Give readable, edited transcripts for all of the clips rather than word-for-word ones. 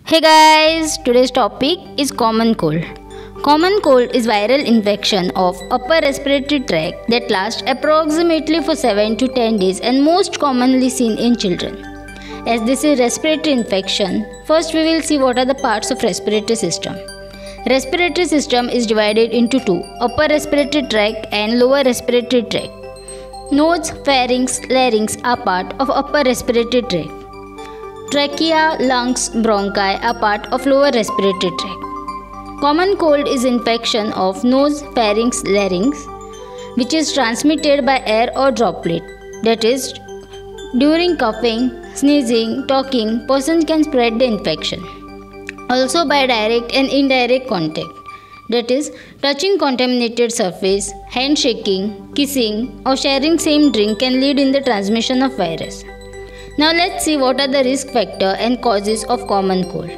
Hey guys, today's topic is common cold. Common cold is viral infection of upper respiratory tract that lasts approximately for 7 to 10 days and most commonly seen in children. As this is respiratory infection, first we will see what are the parts of respiratory system. Respiratory system is divided into two, upper respiratory tract and lower respiratory tract. Nose, pharynx, larynx are part of upper respiratory tract. Trachea, lungs, bronchi are part of lower respiratory tract. Common cold is infection of nose, pharynx, larynx, which is transmitted by air or droplet. That is, during coughing, sneezing, talking, person can spread the infection. Also by direct and indirect contact. That is, touching contaminated surface, handshaking, kissing, or sharing same drink can lead in the transmission of virus. Now let's see what are the risk factor and causes of common cold.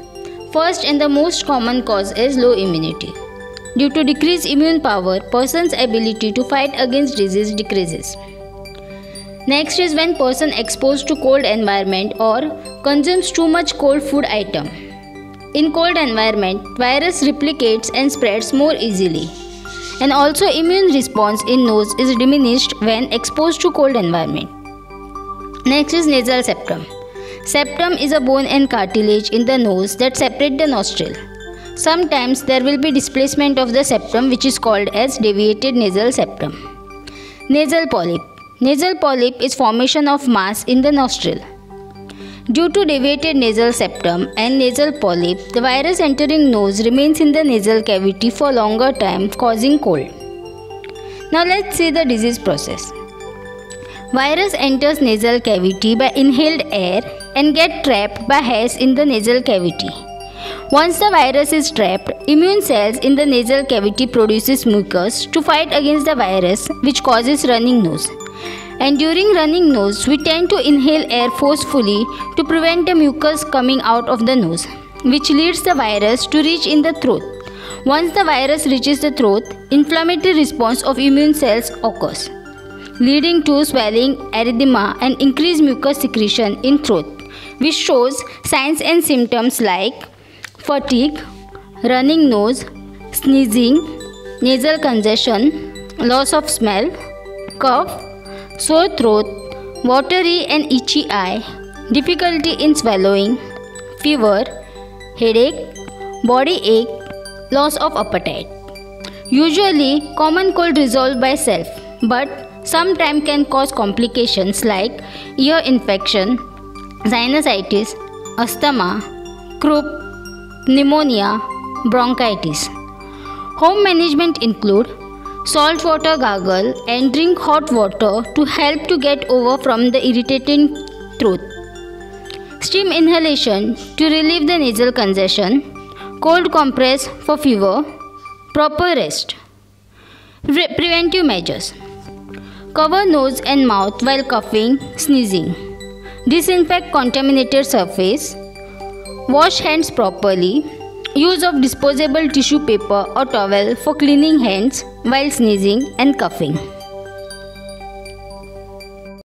First and the most common cause is low immunity. Due to decreased immune power, person's ability to fight against disease decreases. Next is when person exposed to cold environment or consumes too much cold food item. In cold environment, virus replicates and spreads more easily. And also immune response in nose is diminished when exposed to cold environment. Next is nasal septum. Septum is a bone and cartilage in the nose that separate the nostril. Sometimes there will be displacement of the septum, which is called as deviated nasal septum. Nasal polyp. Nasal polyp is formation of mass in the nostril. Due to deviated nasal septum and nasal polyp, the virus entering nose remains in the nasal cavity for longer time, causing cold. Now let's see the disease process. Virus enters nasal cavity by inhaled air and get trapped by hairs in the nasal cavity. Once the virus is trapped, immune cells in the nasal cavity produces mucus to fight against the virus, which causes running nose. And during running nose, we tend to inhale air forcefully to prevent the mucus coming out of the nose, which leads the virus to reach in the throat. Once the virus reaches the throat, inflammatory response of immune cells occurs, leading to swelling, erythema and increased mucus secretion in throat, which shows signs and symptoms like fatigue, running nose, sneezing, nasal congestion, loss of smell, cough, sore throat, watery and itchy eye, difficulty in swallowing, fever, headache, body ache, loss of appetite. Usually, common cold resolved by self, but sometimes can cause complications like ear infection, sinusitis, asthma, croup, pneumonia, bronchitis. Home management include salt water gargle and drink hot water to help to get over from the irritating throat. Steam inhalation to relieve the nasal congestion. Cold compress for fever. Proper rest. Preventive measures. Cover nose and mouth while coughing, sneezing. Disinfect contaminated surface. Wash hands properly. Use of disposable tissue paper or towel for cleaning hands while sneezing and coughing.